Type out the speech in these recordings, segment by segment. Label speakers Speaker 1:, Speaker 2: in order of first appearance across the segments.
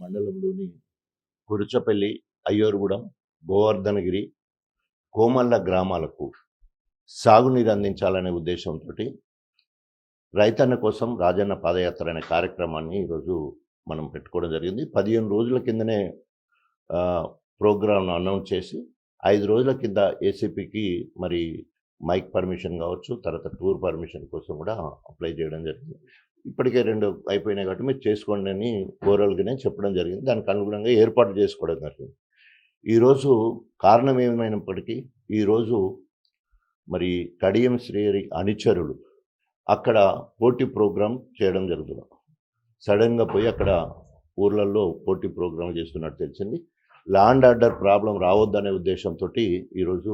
Speaker 1: మండలంలోని కురుచపల్లి, అయ్యోరుగూడెం, గోవర్ధనగిరి, కోమల్ల గ్రామాలకు సాగునీరు అందించాలనే ఉద్దేశంతోటి రైతన్న కోసం రాజన్న పాదయాత్ర అనే కార్యక్రమాన్ని ఈరోజు మనం పెట్టుకోవడం జరిగింది. 15 రోజుల కిందనే ప్రోగ్రామ్ను అనౌన్స్ చేసి 5 రోజుల కింద ఏసీపీకి మరి మైక్ పర్మిషన్ కావచ్చు, తర్వాత టూర్ పర్మిషన్ కోసం కూడా అప్లై చేయడం జరిగింది. ఇప్పటికే 2 అయిపోయినాయి కాబట్టి మీరు చేసుకోండి అని ఓరల్గానే చెప్పడం జరిగింది. దానికి అనుగుణంగా ఏర్పాటు చేసుకోవడం జరిగింది. ఈరోజు కారణం ఏమైనప్పటికీ ఈరోజు మరి కడియం శ్రీహరి అనుచరులు అక్కడ పోటీ ప్రోగ్రాం చేయడం జరుగుతుంది. సడన్గా పోయి అక్కడ ఊర్లలో పోటీ ప్రోగ్రాం చేస్తున్నట్టు తెలిసింది. లా అండ్ ఆర్డర్ ప్రాబ్లం రావద్దనే ఉద్దేశంతో ఈరోజు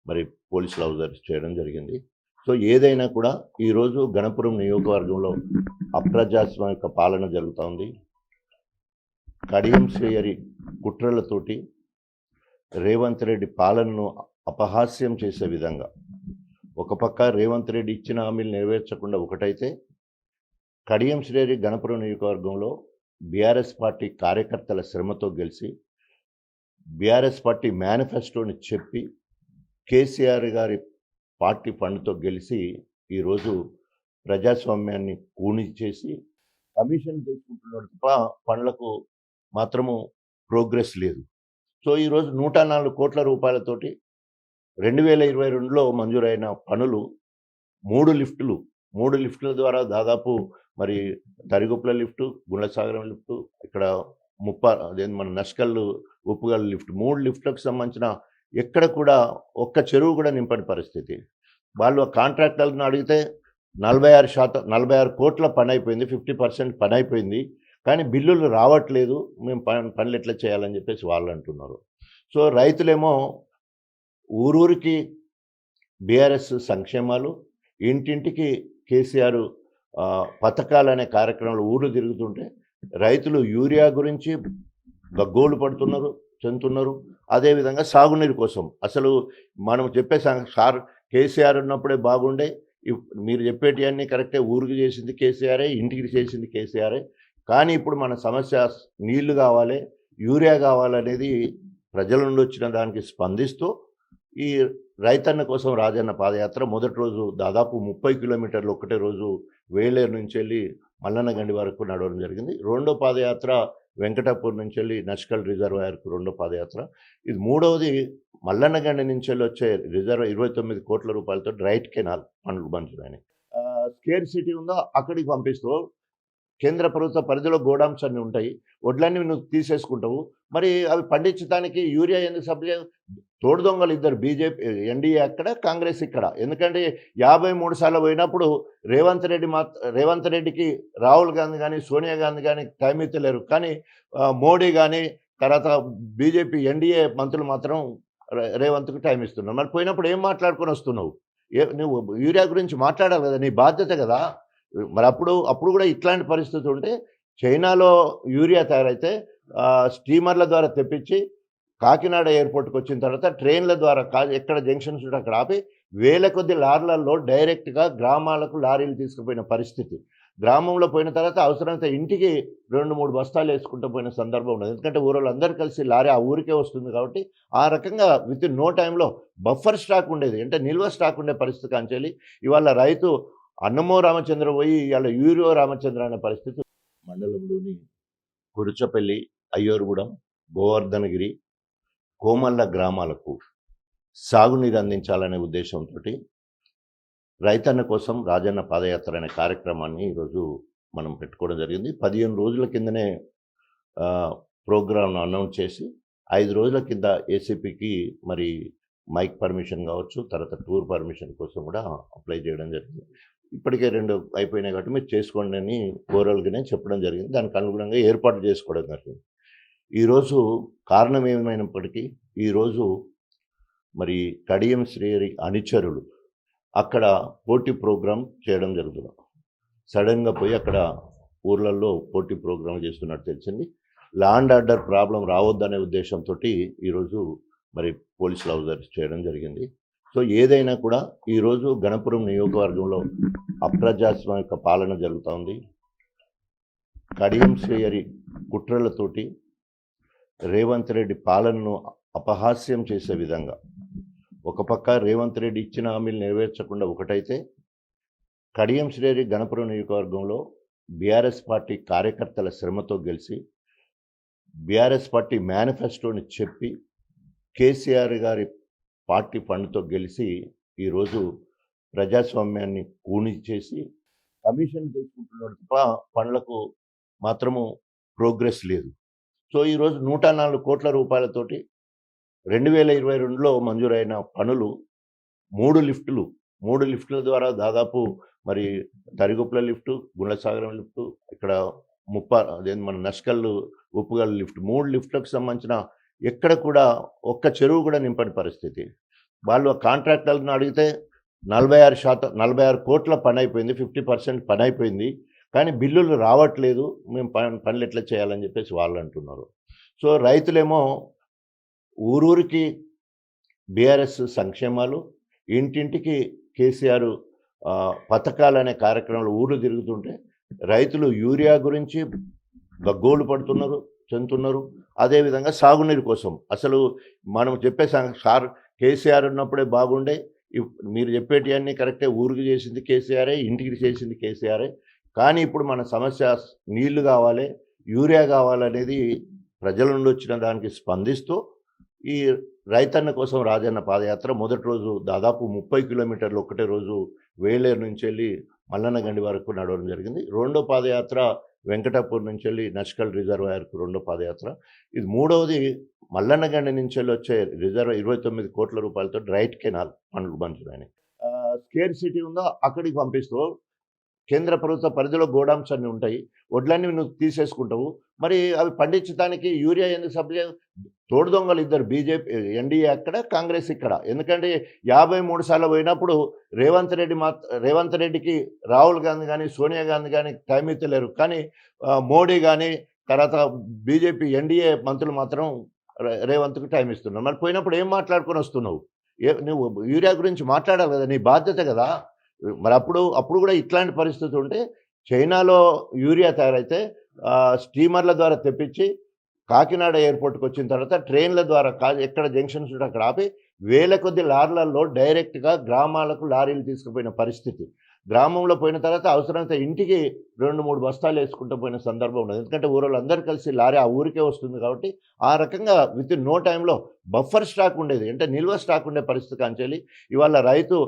Speaker 1: మరి పోలీసులు అరెస్ట్ చేయడం జరిగింది. సో ఏదైనా కూడా ఈరోజు గణపురం నియోజకవర్గంలో అప్రజాస్వామిక పాలన జరుగుతోంది. కడియం శ్రీహరి కుట్రలతోటి రేవంత్ రెడ్డి పాలనను అపహాస్యం చేసే విధంగా ఒక పక్క రేవంత్ రెడ్డి ఇచ్చిన హామీలు నెరవేర్చకుండా ఒకటైతే, కడియం శ్రీహరి గణపురం నియోజకవర్గంలో బీఆర్ఎస్ పార్టీ కార్యకర్తల శ్రమతో గెలిచి బీఆర్ఎస్ పార్టీ మేనిఫెస్టోని చెప్పి కేసీఆర్ గారి పార్టీ ఫండ్తో గెలిచి ఈరోజు ప్రజాస్వామ్యాన్ని కూని చేసి కమిషన్ తీసుకుంటున్నాడు తప్ప ఫండ్లకు మాత్రము ప్రోగ్రెస్ లేదు. సో ఈరోజు 104 కోట్ల రూపాయలతోటి 2022లో మంజూరైన పనులు 3 లిఫ్టుల ద్వారా దాదాపు మరి తరిగొప్పల లిఫ్టు, గుండ్లసాగరం లిఫ్టు, ఇక్కడ మన నష్కల్లు ఉప్పుగల్ లిఫ్ట్, 3 లిఫ్ట్లకు సంబంధించిన ఎక్కడ కూడా ఒక్క చెరువు కూడా నింపని పరిస్థితి. వాళ్ళు కాంట్రాక్టర్లను అడిగితే 46 కోట్ల పని అయిపోయింది, 50% పని అయిపోయింది, కానీ బిల్లులు రావట్లేదు, మేము పనులు ఎట్లా చేయాలని చెప్పేసి వాళ్ళు అంటున్నారు. సో రైతులేమో ఊరూరికి బీఆర్ఎస్ సంక్షేమాలు, ఇంటింటికి కేసీఆర్ పథకాలనే కార్యక్రమాలు ఊర్లు తిరుగుతుంటే రైతులు యూరియా గురించి గగ్గోలు పడుతున్నారు, చెందుతున్నారు. అదేవిధంగా సాగునీరు కోసం అసలు మనం చెప్పే సార్ కేసీఆర్ ఉన్నప్పుడే బాగుండే, మీరు చెప్పేటివన్నీ కరెక్టే, ఊరికి చేసింది కేసీఆరే, ఇంటికి చేసింది కేసీఆరే, కానీ ఇప్పుడు మన సమస్య నీళ్లు కావాలి, యూరియా కావాలనేది ప్రజల నుండి వచ్చిన దానికి స్పందిస్తూ ఈ రైతన్న కోసం రాజన్న పాదయాత్ర మొదటి రోజు దాదాపు 30 కిలోమీటర్లు ఒకటే రోజు వేలేరు నుంచి వెళ్ళి మల్లన్నగండి వరకు నడవడం జరిగింది. రెండో పాదయాత్ర వెంకటాపూర్ నుంచి వెళ్ళి నష్కల్ రిజర్వాయర్కు రెండో పాదయాత్ర. ఇది మూడవది మల్లన్నగండి నుంచి వెళ్ళి వచ్చే 29 కోట్ల రూపాయలతో రైట్ కెనాల్ పనులు మంజూరైనాయి. స్కేర్ సిటీ ఉందో అక్కడికి పంపిస్తూ కేంద్ర ప్రభుత్వ పరిధిలో గోడామ్స్ అన్నీ ఉంటాయి, వడ్లన్నీ నువ్వు తీసేసుకుంటావు, మరి అవి పండించడానికి యూరియా ఎందుకు సప్లై? తోడు దొంగలు ఇద్దరు, బీజేపీ ఎన్డీఏ అక్కడ, కాంగ్రెస్ ఇక్కడ. ఎందుకంటే 53 సార్లు పోయినప్పుడు రేవంత్ రెడ్డికి రాహుల్ గాంధీ కానీ సోనియా గాంధీ కానీ టైం ఇవ్వలేరు, కానీ మోడీ కానీ తర్వాత బీజేపీ ఎన్డీఏ మంత్రులు మాత్రం రేవంత్కి టైం ఇస్తున్నారు. మరి పోయినప్పుడు ఏం మాట్లాడుకొని వస్తున్నావు? నువ్వు యూరియా గురించి మాట్లాడాలి కదా, నీ బాధ్యత కదా. మరి అప్పుడు కూడా ఇట్లాంటి పరిస్థితి ఉంటే చైనాలో యూరియా తయారైతే స్టీమర్ల ద్వారా తెప్పించి కాకినాడ ఎయిర్పోర్ట్కి వచ్చిన తర్వాత ట్రైన్ల ద్వారా ఎక్కడ జంక్షన్స్ ఉంటే అక్కడ ఆపి వేల కొద్ది లారీలలో డైరెక్ట్గా గ్రామాలకు లారీలు తీసుకుపోయిన పరిస్థితి. గ్రామంలో పోయిన తర్వాత అవసరమైతే ఇంటికి 2-3 బస్తాలు వేసుకుంటూ పోయిన సందర్భం ఉన్నది. ఎందుకంటే ఊరోళ్ళందరూ కలిసి లారీ ఆ ఊరికే వస్తుంది కాబట్టి ఆ రకంగా విత్ ఇన్ నో టైంలో బఫర్ స్టాక్ ఉండేది, అంటే నిల్వ స్టాక్ ఉండే పరిస్థితి కాంచెల్లి ఇవాళ రైతు అన్నమో రామచంద్ర పోయి ఇవాళ యూరియో రామచంద్ర అనే పరిస్థితి. మండలంలోని కురుచపల్లి, అయ్యోరుగూడెం, గోవర్ధనగిరి, కోమల్ల గ్రామాలకు సాగునీరు అందించాలనే ఉద్దేశంతో రైతన్న కోసం రాజన్న పాదయాత్ర అనే కార్యక్రమాన్ని ఈరోజు మనం పెట్టుకోవడం జరిగింది. 15 రోజుల కిందనే ప్రోగ్రామ్ను అనౌన్స్ చేసి 5 రోజుల కింద ఏసీపీకి మరి మైక్ పర్మిషన్ కావచ్చు, తర్వాత టూర్ పర్మిషన్ కోసం కూడా అప్లై చేయడం జరిగింది. ఇప్పటికే 2 అయిపోయినాయి కాబట్టి మీరు చేసుకోండి అని ఓరల్గానే చెప్పడం జరిగింది. దానికి అనుగుణంగా ఏర్పాటు చేసుకోవడం జరిగింది. ఈరోజు కారణం ఏమైనప్పటికీ ఈరోజు మరి కడియం శ్రీహరి అనుచరులు అక్కడ పోటీ ప్రోగ్రాం చేయడం జరుగుతుంది. సడన్గా పోయి అక్కడ ఊర్లలో పోటీ ప్రోగ్రాం చేస్తున్నట్టు తెలిసింది. లా అండ్ ఆర్డర్ ప్రాబ్లం రావద్దనే ఉద్దేశంతో ఈరోజు మరి పోలీసులు అరెస్ట్ చేయడం జరిగింది. సో ఏదైనా కూడా ఈరోజు గణపురం నియోజకవర్గంలో అప్రజాస్వామిక పాలన జరుగుతోంది. కడియం శ్రీహరి కుట్రలతోటి రేవంత్ రెడ్డి పాలనను అపహాస్యం చేసే విధంగా ఒక పక్క రేవంత్ రెడ్డి ఇచ్చిన హామీలు నెరవేర్చకుండా ఒకటైతే కడియం శ్రేరి గణపురం నియోజకవర్గంలో బీఆర్ఎస్ పార్టీ కార్యకర్తల శ్రమతో గెలిచి బీఆర్ఎస్ పార్టీ మేనిఫెస్టోని చెప్పి కేసీఆర్ గారి పార్టీ ఫండ్తో గెలిచి ఈరోజు ప్రజాస్వామ్యాన్ని కూని చేసి కమిషన్ తీసుకుంటున్నాడు తప్ప పనులకు మాత్రము ప్రోగ్రెస్ లేదు. సో ఈరోజు 104 కోట్ల రూపాయలతోటి 2022లో మంజూరైన పనులు 3 లిఫ్టుల ద్వారా దాదాపు మరి తరిగుప్పల లిఫ్టు, గుండ్లసాగరం లిఫ్టు, ఇక్కడ మన నష్కల్ ఉప్పుగల్ లిఫ్ట్ 3 లిఫ్ట్లకు సంబంధించిన ఎక్కడ కూడా ఒక్క చెరువు కూడా నింపని పరిస్థితి. వాళ్ళు కాంట్రాక్టర్లను అడిగితే 46 కోట్ల పని అయిపోయింది, 50% పని అయిపోయింది, కానీ బిల్లులు రావట్లేదు, మేము పనులు ఎట్లా చేయాలని చెప్పేసి వాళ్ళు అంటున్నారు. సో రైతులేమో ఊరూరికి బీఆర్ఎస్ సంక్షేమాలు, ఇంటింటికి కేసీఆర్ పథకాలనే కార్యక్రమాలు ఊరు తిరుగుతుంటే రైతులు యూరియా గురించి గగ్గోలు పడుతున్నారు, చెందుతున్నారు. అదేవిధంగా సాగునీరు కోసం అసలు మనం చెప్పే సార్ కేసీఆర్ ఉన్నప్పుడే బాగుండే, మీరు చెప్పేటివన్నీ కరెక్టే, ఊరికి చేసింది కేసీఆరే, ఇంటికి చేసింది కేసీఆరే, కానీ ఇప్పుడు మన సమస్య నీళ్లు కావాలి, యూరియా కావాలనేది ప్రజల నుండి వచ్చిన దానికి స్పందిస్తూ ఈ రైతన్న కోసం రాజన్న పాదయాత్ర మొదటి రోజు దాదాపు 30 కిలోమీటర్లు ఒకటే రోజు వేలేరు నుంచి వెళ్ళి మల్లన్నగండి వరకు నడవడం జరిగింది. రెండో పాదయాత్ర వెంకటాపూర్ నుంచి వెళ్ళి నష్కల్ రిజర్వాయర్కు రెండో పాదయాత్ర. ఇది మూడవది మల్లన్నగండి నుంచి వెళ్ళి వచ్చే 29 కోట్ల రూపాయలతో రైట్ కెనాల్ పనులు మంజూరైనాయి. స్కేర్ సిటీ ఉందో అక్కడికి పంపిస్తూ కేంద్ర ప్రభుత్వ పరిధిలో గోడామ్స్ అన్నీ ఉంటాయి, వడ్లన్నీ నువ్వు తీసేసుకుంటావు, మరి అవి పండించడానికి యూరియా ఎందుకు సప్లై? తోడు దొంగలు ఇద్దరు, బీజేపీ ఎన్డీఏ అక్కడ, కాంగ్రెస్ ఇక్కడ. ఎందుకంటే 53 సార్లు పోయినప్పుడు రేవంత్ రెడ్డికి రాహుల్ గాంధీ కానీ సోనియా గాంధీ కానీ టైం ఇవ్వలేరు, కానీ మోడీ కానీ తర్వాత బీజేపీ ఎన్డీఏ మంత్రులు మాత్రం రేవంత్కి టైం ఇస్తున్నారు. మరి పోయినప్పుడు ఏం మాట్లాడుకొని వస్తున్నావు? నువ్వు యూరియా గురించి మాట్లాడాలి కదా, నీ బాధ్యత కదా. మరి అప్పుడు కూడా ఇట్లాంటి పరిస్థితి ఉంటే చైనాలో యూరియా తయారైతే స్టీమర్ల ద్వారా తెప్పించి కాకినాడ ఎయిర్పోర్ట్కి వచ్చిన తర్వాత ట్రైన్ల ద్వారా ఎక్కడ జంక్షన్స్ ఉంటే అక్కడ ఆపి వేల కొద్ది లారీలలో డైరెక్ట్గా గ్రామాలకు లారీలు తీసుకుపోయిన పరిస్థితి. గ్రామంలో పోయిన తర్వాత అవసరమైతే ఇంటికి 2-3 బస్తాలు వేసుకుంటూ పోయిన సందర్భం ఉండదు. ఎందుకంటే ఊరోళ్ళందరూ కలిసి లారీ ఆ ఊరికే వస్తుంది కాబట్టి ఆ రకంగా విత్ ఇన్ నో టైంలో బఫర్ స్టాక్ ఉండేది, అంటే నిల్వ స్టాక్ ఉండే పరిస్థితి కాంచెల్లి ఇవాళ రైతు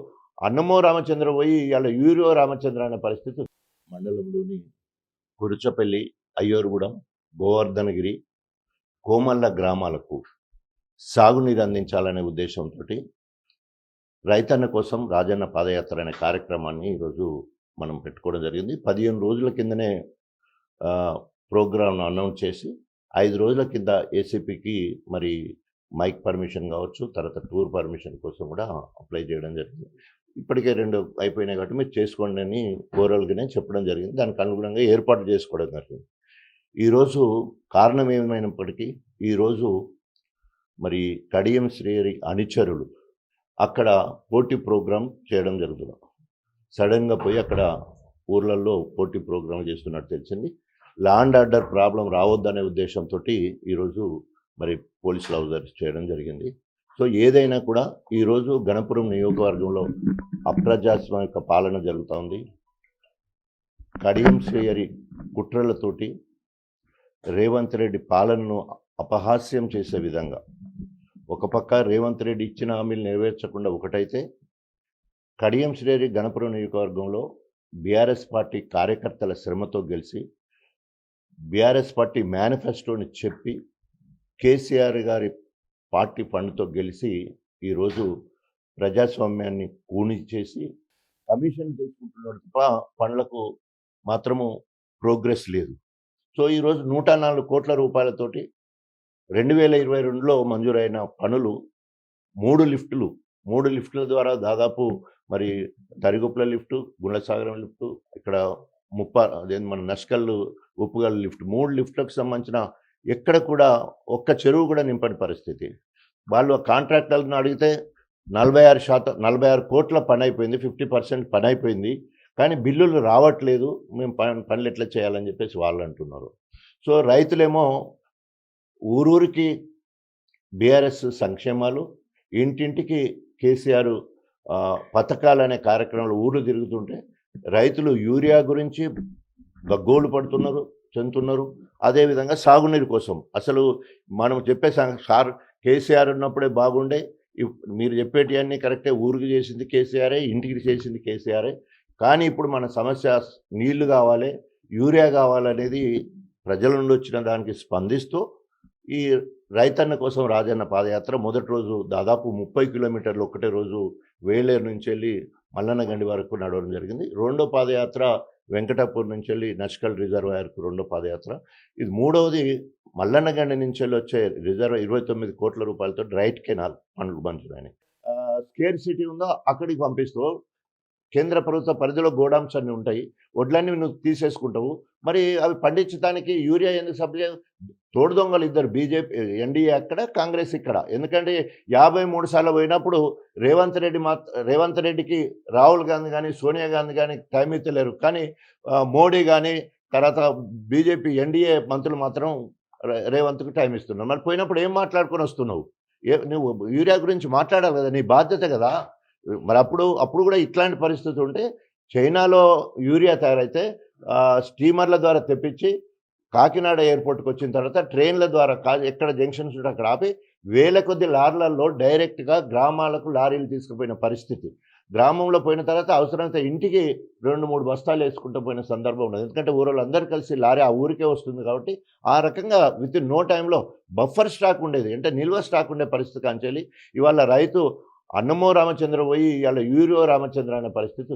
Speaker 1: అన్నమో రామచంద్ర పోయి ఇవాళ యూరియో రామచంద్ర అనే పరిస్థితి. మండలంలోని కురుచపల్లి, అయ్యోరుగూడెం, గోవర్ధనగిరి, కోమల్ల గ్రామాలకు సాగునీరు అందించాలనే ఉద్దేశంతో రైతన్న కోసం రాజన్న పాదయాత్ర అనే కార్యక్రమాన్ని ఈరోజు మనం పెట్టుకోవడం జరిగింది. 15 రోజుల కిందనే ప్రోగ్రామ్ను అనౌన్స్ చేసి 5 రోజుల కింద ఏసీపీకి మరి మైక్ పర్మిషన్ కావచ్చు, తర్వాత టూర్ పర్మిషన్ కోసం కూడా అప్లై చేయడం జరిగింది. ఇప్పటికే 2 అయిపోయినాయి కాబట్టి మీరు చేసుకోండి అని ఓవరాల్గానే చెప్పడం జరిగింది. దానికి అనుగుణంగా ఏర్పాటు చేసుకోవడం జరిగింది. ఈరోజు కారణం ఏమైనప్పటికీ ఈరోజు మరి కడియం శ్రేరి అనుచరులు అక్కడ పోటీ ప్రోగ్రాం చేయడం జరుగుతుంది. సడన్గా పోయి అక్కడ ఊర్లలో పోటీ ప్రోగ్రాం చేస్తున్నట్టు తెలిసింది. లా అండ్ ఆర్డర్ ప్రాబ్లం రావద్దనే ఉద్దేశంతో ఈరోజు మరి పోలీసులు అరెస్ట్ చేయడం జరిగింది. సో ఏదైనా కూడా ఈరోజు గణపురం నియోజకవర్గంలో అప్రజాస్వామిక పాలన జరుగుతోంది. కడియం శ్రేయరి కుట్రలతోటి రేవంత్ రెడ్డి పాలనను అపహాస్యం చేసే విధంగా ఒక పక్క రేవంత్ రెడ్డి ఇచ్చిన హామీలు నెరవేర్చకుండా ఒకటైతే కడియం శ్రేరి గణపురం నియోజకవర్గంలో బీఆర్ఎస్ పార్టీ కార్యకర్తల శ్రమతో గెలిచి బీఆర్ఎస్ పార్టీ మేనిఫెస్టోని చెప్పి కేసీఆర్ గారి పార్టీ ఫండ్తో గెలిచి ఈరోజు ప్రజాస్వామ్యాన్ని కూని చేసి కమిషన్ తీసుకుంటున్నాడు తప్ప పనులకు మాత్రము ప్రోగ్రెస్ లేదు. సో ఈరోజు 104 కోట్ల రూపాయలతోటి 2022లో మంజూరైన పనులు 3 లిఫ్టుల ద్వారా దాదాపు మరి తరిగుప్పల లిఫ్టు, గుండ్లసాగరం లిఫ్టు, ఇక్కడ మన నష్కల్ ఉప్పుగల్ లిఫ్ట్ 3 లిఫ్ట్లకు సంబంధించిన ఎక్కడ కూడా ఒక్క చెరువు కూడా నింపని పరిస్థితి. వాళ్ళు కాంట్రాక్టర్లను అడిగితే 46 కోట్ల పని అయిపోయింది, 50% పని అయిపోయింది, కానీ బిల్లులు రావట్లేదు, మేము పనులు ఎట్లా చేయాలని చెప్పేసి వాళ్ళు అంటున్నారు. సో రైతులేమో ఊరూరికి బీఆర్ఎస్ సంక్షేమాలు, ఇంటింటికి కేసీఆర్ పథకాలనే కార్యక్రమాలు ఊర్లు తిరుగుతుంటే రైతులు యూరియా గురించి గగ్గోలు పడుతున్నారు, చెందుతున్నారు. అదేవిధంగా సాగునీరు కోసం అసలు మనం చెప్పే సార్ కేసీఆర్ ఉన్నప్పుడే బాగుండే, మీరు చెప్పేటివన్నీ కరెక్టే, ఊరికి చేసింది కేసీఆరే, ఇంటికి చేసింది కేసీఆరే. కానీ ఇప్పుడు మన సమస్య నీళ్లు కావాలి, యూరియా కావాలనేది ప్రజల నుండి వచ్చిన దానికి స్పందిస్తూ ఈ రైతన్న కోసం రాజన్న పాదయాత్ర మొదటి రోజు దాదాపు 30 కిలోమీటర్లు ఒకటే రోజు వేలేరు నుంచి వెళ్ళి మల్లన్నగండి వరకు నడవడం జరిగింది. రెండో పాదయాత్ర వెంకటాపూర్ నుంచి వెళ్ళి నష్కల్ రిజర్వాయర్కు రెండో పాదయాత్ర. ఇది మూడవది మల్లన్నగండి నుంచి వెళ్ళి వచ్చే 29 కోట్ల రూపాయలతో రైట్ కెనాల్ పనులు మంజూరైనాయి. స్కేర్ సిటీ ఉందో అక్కడికి పంపిస్తూ కేంద్ర ప్రభుత్వ పరిధిలో గోడామ్స్ అన్నీ ఉంటాయి, వడ్లన్నీ నువ్వు తీసేసుకుంటావు, మరి అవి పండించడానికి యూరియా ఎందుకు సప్లై? తోడు దొంగలు ఇద్దరు, బీజేపీ ఎన్డీఏ అక్కడ, కాంగ్రెస్ ఇక్కడ. ఎందుకంటే 53 సార్లు పోయినప్పుడు రేవంత్ రెడ్డికి రాహుల్ గాంధీ కానీ సోనియా గాంధీ కానీ టైం ఇస్తలేరు, కానీ మోడీ కానీ తర్వాత బీజేపీ ఎన్డీఏ మంత్రులు మాత్రం రేవంత్కు టైం ఇస్తున్నారు. మరి పోయినప్పుడు ఏం మాట్లాడుకొని వస్తున్నావు? నువ్వు యూరియా గురించి మాట్లాడాలి కదా, నీ బాధ్యత కదా. మరి అప్పుడు కూడా ఇట్లాంటి పరిస్థితి ఉంటే చైనాలో యూరియా తయారైతే స్టీమర్ల ద్వారా తెప్పించి కాకినాడ ఎయిర్పోర్ట్కి వచ్చిన తర్వాత ట్రైన్ల ద్వారా ఎక్కడ జంక్షన్స్ ఉంటే అక్కడ ఆపి వేల కొద్ది లారీలలో డైరెక్ట్గా గ్రామాలకు లారీలు తీసుకుపోయిన పరిస్థితి. గ్రామంలో పోయిన తర్వాత అవసరమైతే ఇంటికి 2-3 బస్తాలు వేసుకుంటూ పోయిన సందర్భం ఉన్నది. ఎందుకంటే ఊరోళ్ళందరూ కలిసి లారీ ఆ ఊరికే వస్తుంది కాబట్టి ఆ రకంగా విత్ ఇన్ నో టైంలో బఫర్ స్టాక్ ఉండేది, అంటే నిల్వ స్టాక్ ఉండే పరిస్థితి కాంచెల్లి ఇవాళ రైతు అన్నమో రామచంద్ర పోయి ఇవాళ యూరియో రామచంద్ర అనే పరిస్థితి